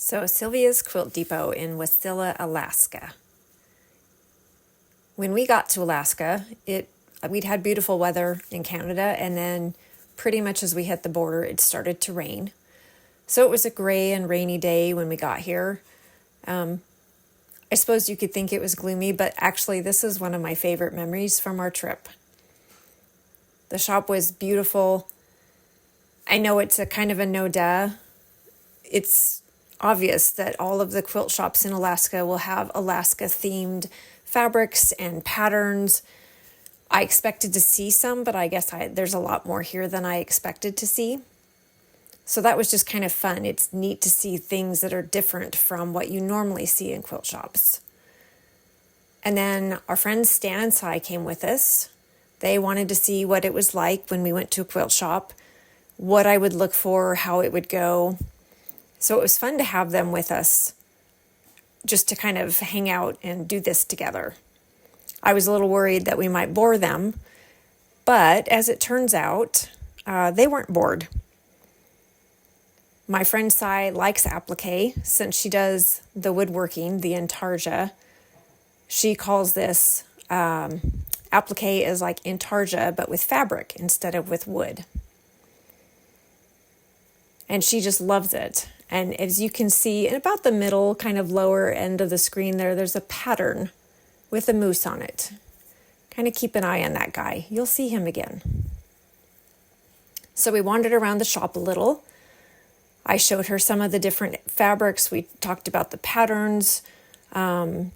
So Sylvia's Quilt Depot in Wasilla, Alaska. When we got to Alaska, we'd had beautiful weather in Canada, and then pretty much as we hit the border, it started to rain. So it was a gray and rainy day when we got here. I suppose you could think it was gloomy, but actually this is one of my favorite memories from our trip. The shop was beautiful. I know it's a kind of a no-duh. It's obvious that all of the quilt shops in Alaska will have Alaska-themed fabrics and patterns. I expected to see some, but I guess there's a lot more here than I expected to see. So that was just kind of fun. It's neat to see things that are different from what you normally see in quilt shops. And then our friends Stan and Cy came with us. They wanted to see what it was like when we went to a quilt shop, what I would look for, how it would go. So it was fun to have them with us just to kind of hang out and do this together. I was a little worried that we might bore them, but as it turns out, they weren't bored. My friend Cy likes applique since she does the woodworking, the intarsia. She calls this applique is like intarsia, but with fabric instead of with wood. And she just loves it. And as you can see, in about the middle, kind of lower end of the screen there's a pattern with a moose on it. Kind of keep an eye on that guy. You'll see him again. So we wandered around the shop a little. I showed her some of the different fabrics. We talked about the patterns,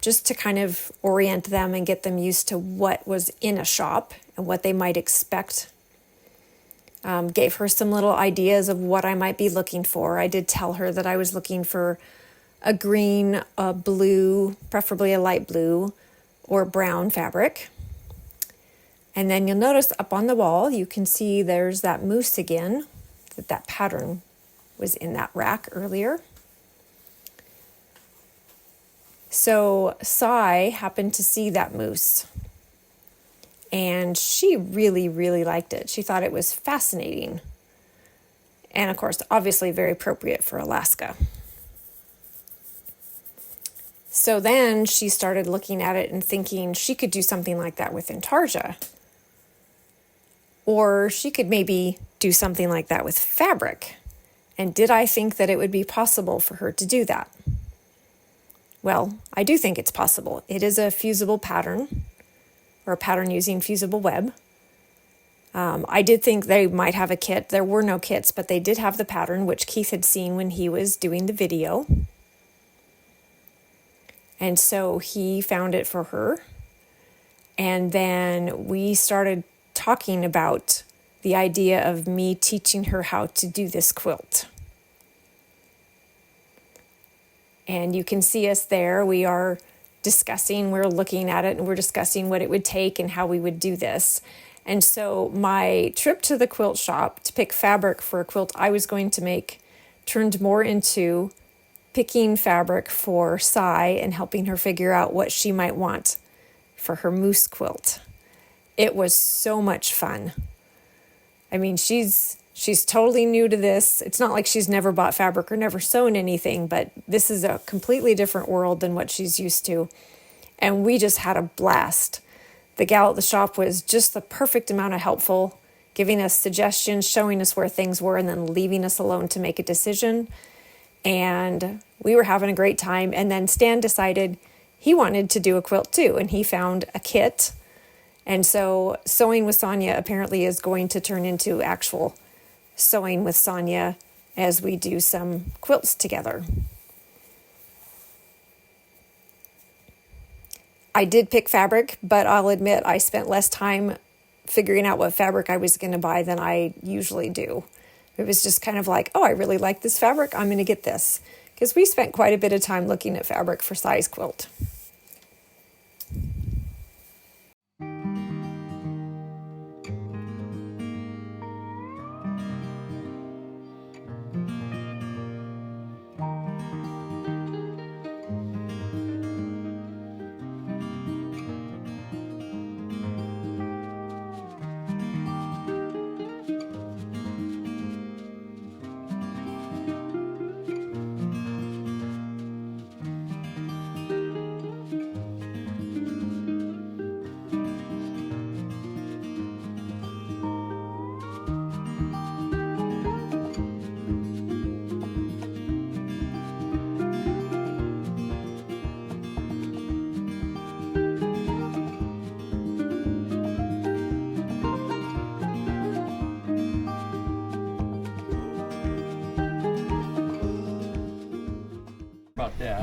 just to kind of orient them and get them used to what was in a shop and what they might expect. Gave her some little ideas of what I might be looking for. I did tell her that I was looking for a green, a blue, preferably a light blue or brown fabric. And then you'll notice up on the wall, you can see there's that moose again, that pattern was in that rack earlier. So Cy happened to see that moose, and she really, really liked it. She thought it was fascinating. And of course, obviously very appropriate for Alaska. So then she started looking at it and thinking she could do something like that with intarsia. Or she could maybe do something like that with fabric. And did I think that it would be possible for her to do that? Well, I do think it's possible. It is a fusible pattern, or a pattern using fusible web. I did think they might have a kit. There were no kits, but they did have the pattern, which Keith had seen when he was doing the video. And so he found it for her. And then we started talking about the idea of me teaching her how to do this quilt. And you can see us there. We are discussing, we're looking at it, and we're discussing what it would take and how we would do this. And so my trip to the quilt shop to pick fabric for a quilt I was going to make turned more into picking fabric for Cy and helping her figure out what she might want for her moose quilt. It was so much fun. I mean, she's totally new to this. It's not like she's never bought fabric or never sewn anything, but this is a completely different world than what she's used to. And we just had a blast. The gal at the shop was just the perfect amount of helpful, giving us suggestions, showing us where things were, and then leaving us alone to make a decision. And we were having a great time. And then Stan decided he wanted to do a quilt too, and he found a kit. And so sewing with Sonja apparently is going to turn into actual sewing with Sonja as we do some quilts together. I did pick fabric, but I'll admit I spent less time figuring out what fabric I was going to buy than I usually do. It was just kind of like, oh, I really like this fabric, I'm going to get this. Because we spent quite a bit of time looking at fabric for Cy's quilt.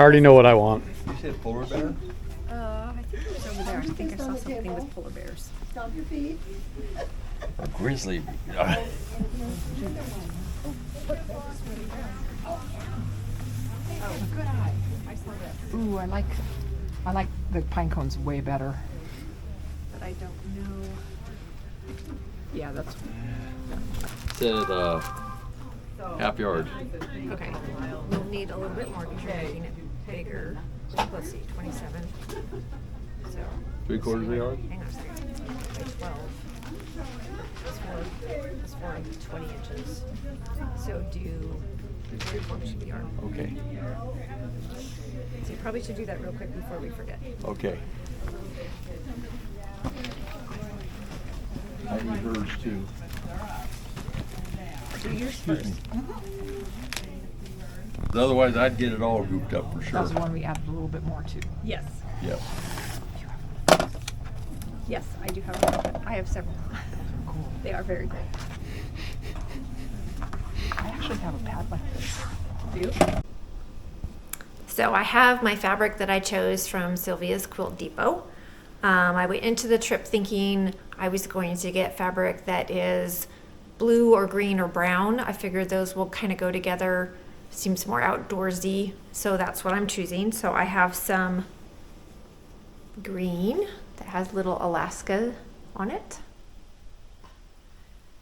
already know what I want. You said polar bear? I think it was over there. I think I saw something with polar bears. Stomp your feet. A grizzly. Good eye. I saw that. Ooh, I like the pine cones way better. But I don't know. Yeah, that's. Said half yard. Okay. We'll need a little bit more because you're making it bigger. Let's see, 27. So. 3/4 of a yard? Hang on a second. By 12. That's for 20 inches. So do 3/4 of a yard. Okay. So you probably should do that real quick before we forget. Okay. I need hers too. Do yours first. Otherwise, I'd get it all gooped up for sure. That's the one we added a little bit more to. Yes. Yep. Yes, I do have one. I have several. Cool. They are very cool. I actually have a pad like this. Do you? So I have my fabric that I chose from Sylvia's Quilt Depot. I went into the trip thinking I was going to get fabric that is blue or green or brown. I figured those will kind of go together. Seems more outdoorsy, so that's what I'm choosing. So I have some green that has little Alaska on it.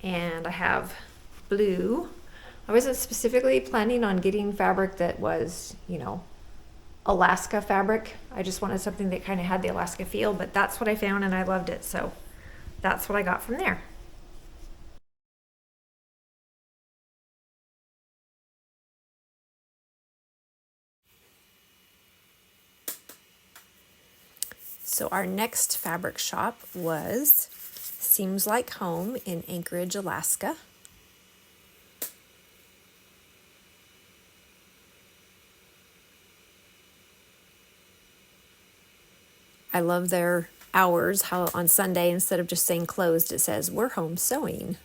And I have blue. I wasn't specifically planning on getting fabric that was, you know, Alaska fabric. I just wanted something that kind of had the Alaska feel, but that's what I found and I loved it. So that's what I got from there. So our next fabric shop was Seems Like Home in Anchorage, Alaska. I love their hours, how on Sunday, instead of just saying closed, it says, we're home sewing.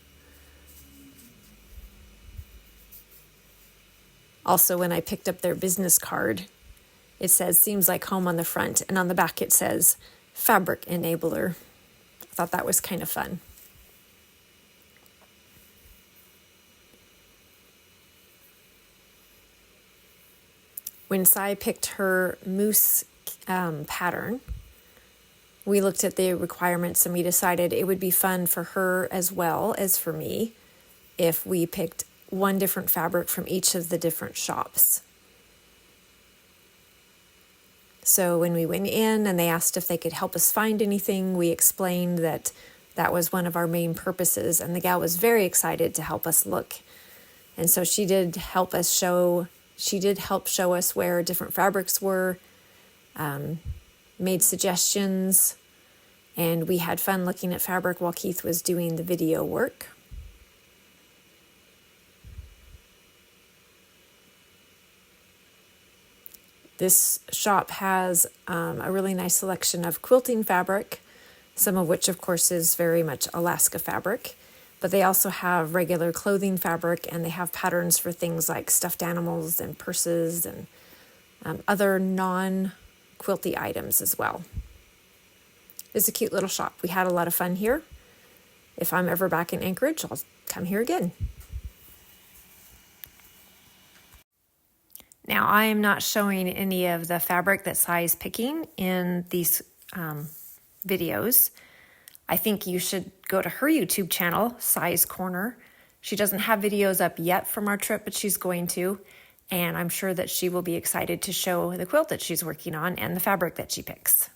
Also, when I picked up their business card, it says, seems like home on the front, and on the back it says, fabric enabler. I thought that was kind of fun. When Sai picked her moose pattern, we looked at the requirements and we decided it would be fun for her as well as for me if we picked one different fabric from each of the different shops. So when we went in and they asked if they could help us find anything, we explained that that was one of our main purposes, and the gal was very excited to help us look. And so she did help show us where different fabrics were, made suggestions, and we had fun looking at fabric while Keith was doing the video work. This shop has a really nice selection of quilting fabric, some of which, of course, is very much Alaska fabric. But they also have regular clothing fabric, and they have patterns for things like stuffed animals and purses and other non-quilty items as well. It's a cute little shop. We had a lot of fun here. If I'm ever back in Anchorage, I'll come here again. Now, I am not showing any of the fabric that Sai's picking in these videos. I think you should go to her YouTube channel, Sai's Corner. She doesn't have videos up yet from our trip, but she's going to. And I'm sure that she will be excited to show the quilt that she's working on and the fabric that she picks.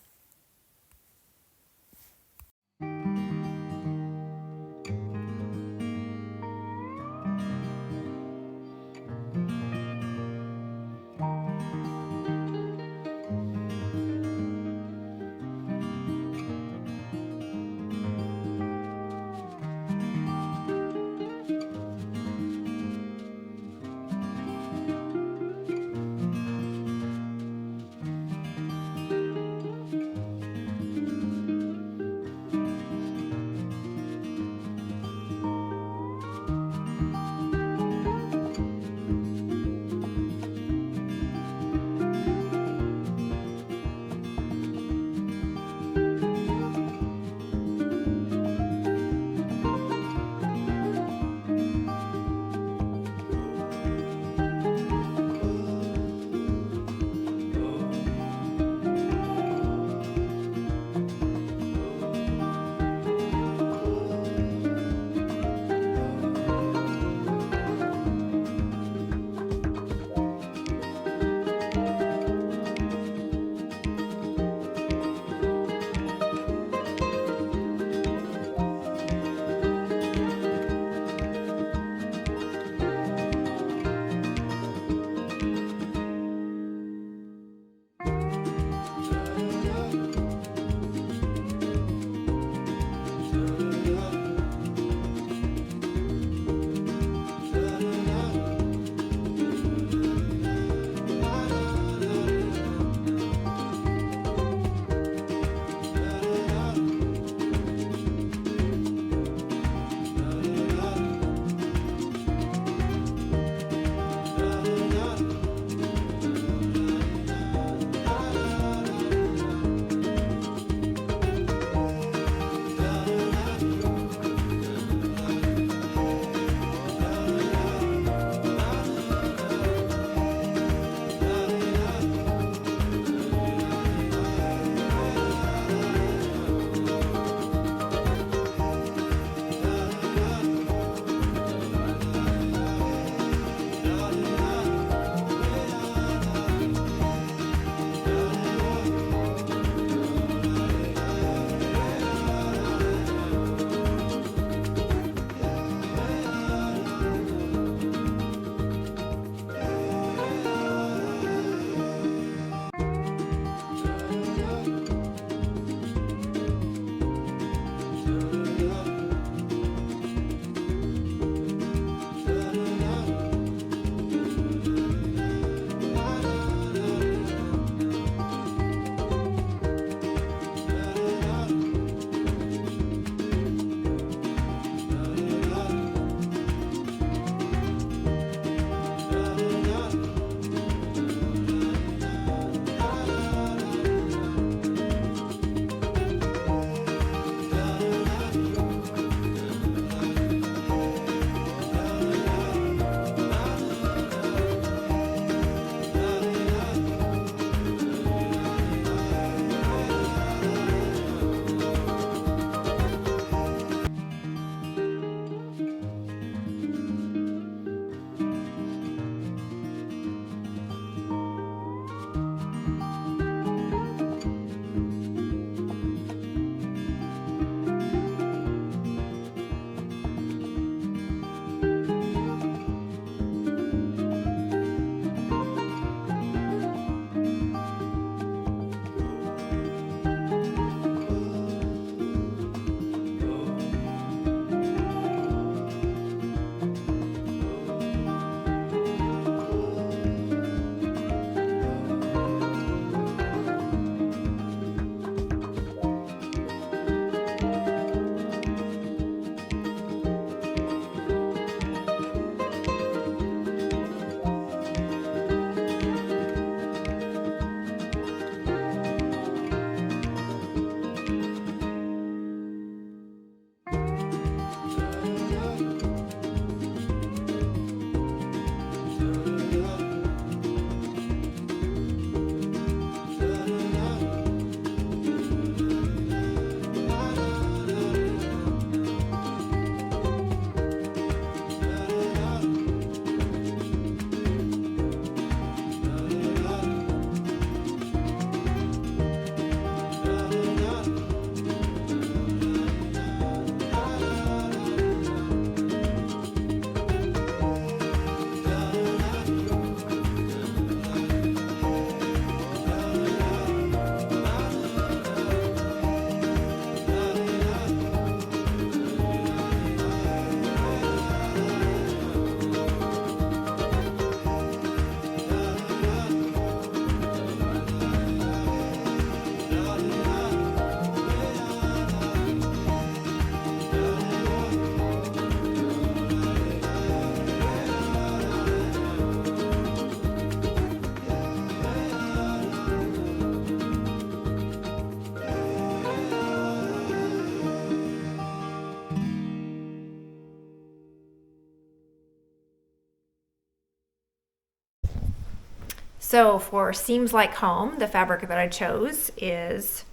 So for Seems Like Home, the fabric that I chose is,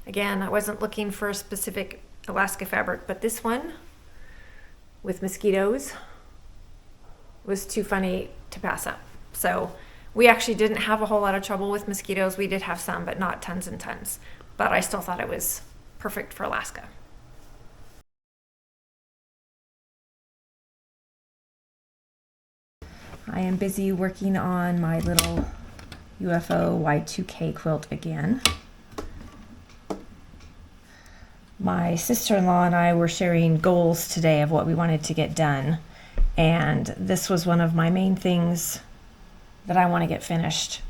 again, I wasn't looking for a specific Alaska fabric, but this one with mosquitoes was too funny to pass up. So we actually didn't have a whole lot of trouble with mosquitoes. We did have some, but not tons and tons. But I still thought it was perfect for Alaska. I am busy working on my little UFO Y2K quilt again. My sister-in-law and I were sharing goals today of what we wanted to get done, and this was one of my main things that I want to get finished.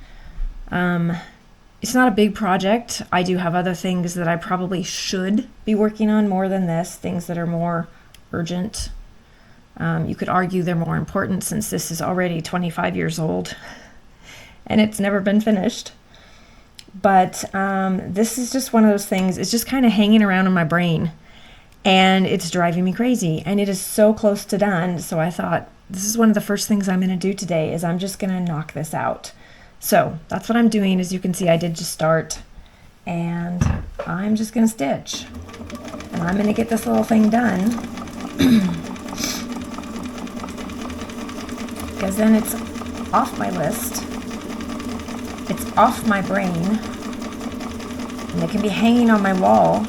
It's not a big project. I do have other things that I probably should be working on more than this, things that are more urgent. You could argue they're more important since this is already 25 years old and it's never been finished. But this is just one of those things. It's just kind of hanging around in my brain and it's driving me crazy, and it is so close to done. So I thought this is one of the first things I'm going to do today is I'm just going to knock this out. So that's what I'm doing. As you can see, I did just start, and I'm just going to stitch, and I'm going to get this little thing done because then it's off my list, it's off my brain, and it can be hanging on my wall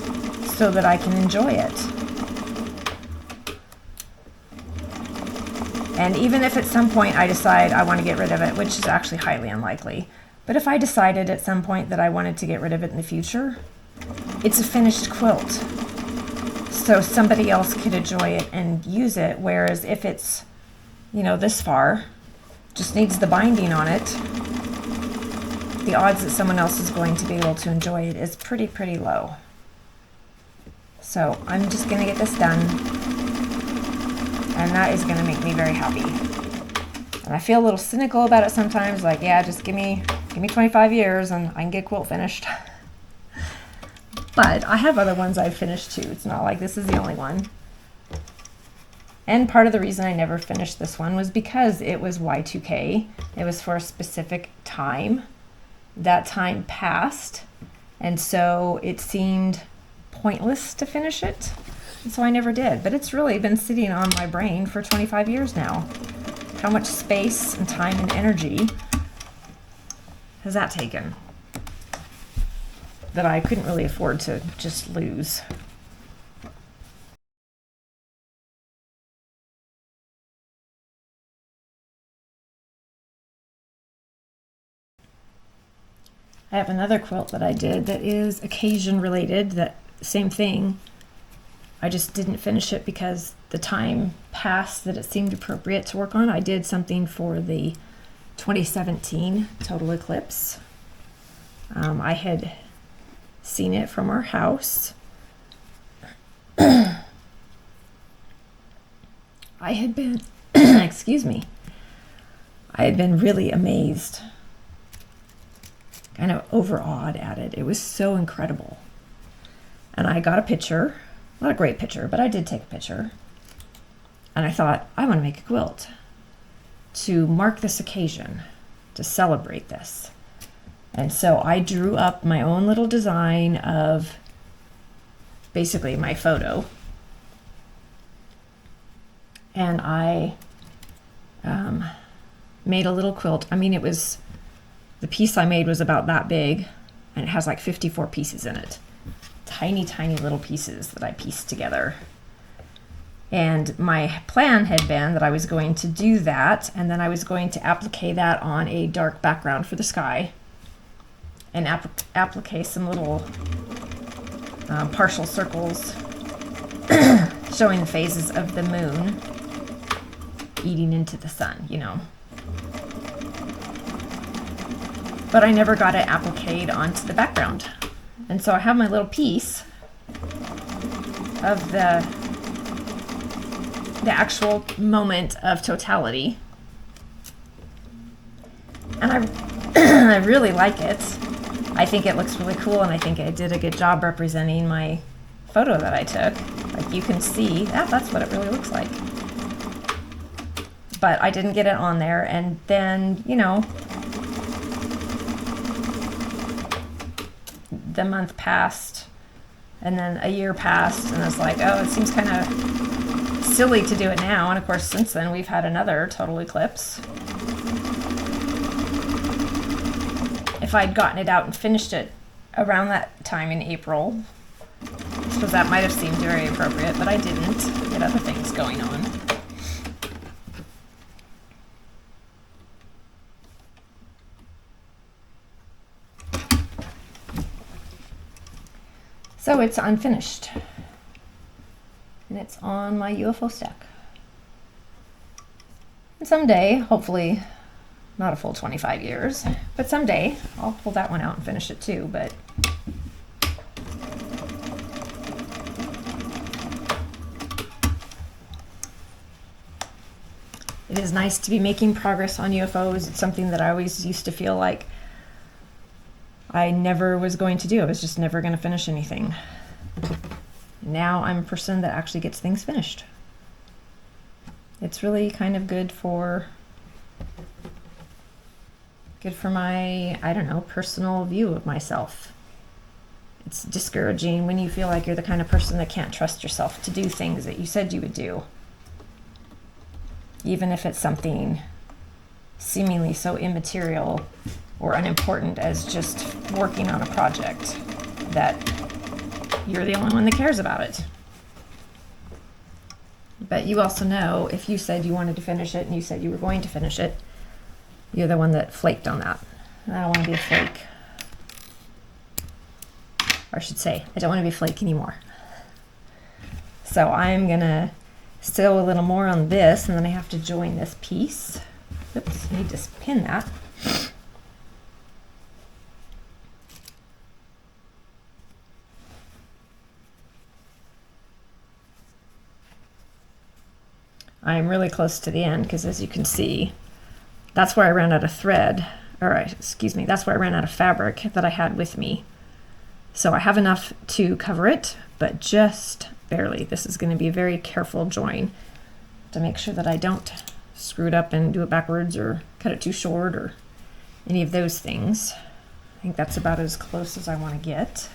so that I can enjoy it. And even if at some point I decide I want to get rid of it, which is actually highly unlikely, but if I decided at some point that I wanted to get rid of it in the future, it's a finished quilt. So somebody else could enjoy it and use it, whereas if it's, you know, this far, just needs the binding on it, the odds that someone else is going to be able to enjoy it is pretty low. So I'm just going to get this done, and that is going to make me very happy. And I feel a little cynical about it sometimes, like, yeah, just give me 25 years and I can get a quilt finished. But I have other ones I've finished too. It's not like this is the only one. And part of the reason I never finished this one was because it was Y2K. It was for a specific time. That time passed, and so it seemed pointless to finish it. And so I never did. But it's really been sitting on my brain for 25 years now. How much space and time and energy has that taken that I couldn't really afford to just lose? I have another quilt that I did that is occasion related, that same thing. I just didn't finish it because the time passed that it seemed appropriate to work on. I did something for the 2017 total eclipse. I had seen it from our house. I had been, excuse me, I had been really amazed, kind of overawed at it. It was so incredible. And I got a picture, not a great picture, but I did take a picture. And I thought, I want to make a quilt to mark this occasion, to celebrate this. And so I drew up my own little design of basically my photo. And I made a little quilt. I mean, the piece I made was about that big, and it has like 54 pieces in it. Tiny little pieces that I pieced together. And my plan had been that I was going to do that, and then I was going to applique that on a dark background for the sky, and applique some little partial circles showing the phases of the moon eating into the sun, you know. But I never got it appliqued onto the background. And so I have my little piece of the actual moment of totality. And I really like it. I think it looks really cool, and I think I did a good job representing my photo that I took. Like, you can see, that's what it really looks like. But I didn't get it on there, and then, you know, the month passed, and then a year passed, and I was like, oh, it seems kind of silly to do it now. And of course, since then, we've had another total eclipse. If I'd gotten it out and finished it around that time in April, I suppose that might have seemed very appropriate, but I didn't. I had other things going on. So it's unfinished, and it's on my UFO stack. And someday, hopefully not a full 25 years, but someday I'll pull that one out and finish it too. But it is nice to be making progress on UFOs. It's something that I always used to feel like I never was going to do. I was just never going to finish anything. Now I'm a person that actually gets things finished. It's really kind of good for my, I don't know, personal view of myself. It's discouraging when you feel like you're the kind of person that can't trust yourself to do things that you said you would do. Even if it's something seemingly so immaterial or unimportant as just working on a project that you're the only one that cares about it. But you also know if you said you wanted to finish it and you said you were going to finish it, you're the one that flaked on that. And I don't want to be a flake. Or I should say, I don't want to be a flake anymore. So I'm gonna sew a little more on this, and then I have to join this piece. Oops, I need to pin that. I'm really close to the end because, as you can see, that's where I ran out of thread, or excuse me, that's where I ran out of fabric that I had with me. So I have enough to cover it, but just barely. This is going to be a very careful join to make sure that I don't screw it up and do it backwards or cut it too short or any of those things. I think that's about as close as I want to get.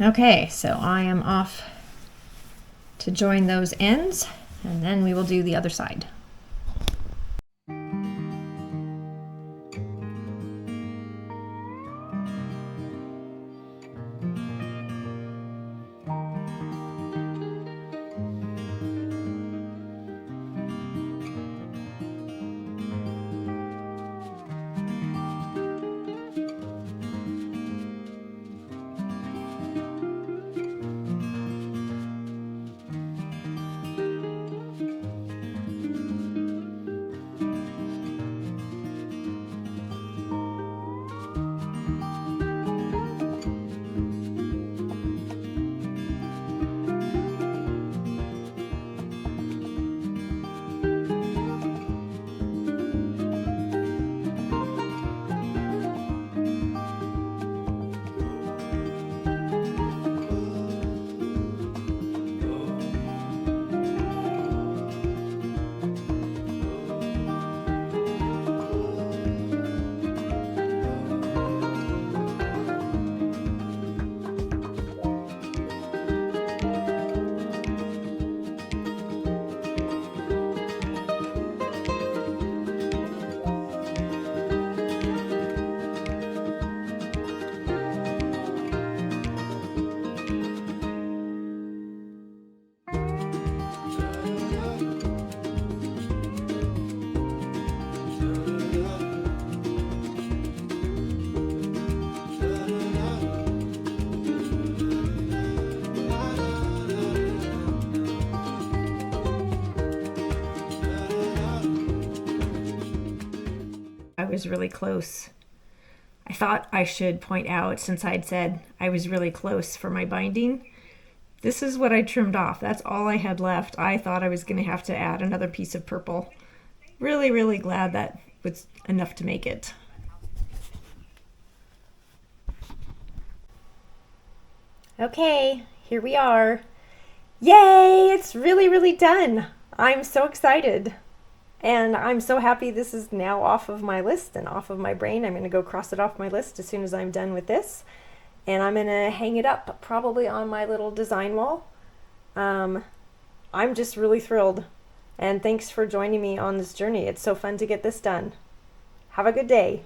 Okay, so I am off to join those ends, and then we will do the other side. Was really close. I thought I should point out, since I'd said I was really close for my binding, this is what I trimmed off. That's all I had left. I thought I was going to have to add another piece of purple, Really, really glad that was enough to make it. Okay, here we are. Yay, it's really, really done. I'm so excited. And I'm so happy this is now off of my list and off of my brain. I'm going to go cross it off my list as soon as I'm done with this. And I'm going to hang it up probably on my little design wall. I'm just really thrilled. And thanks for joining me on this journey. It's so fun to get this done. Have a good day.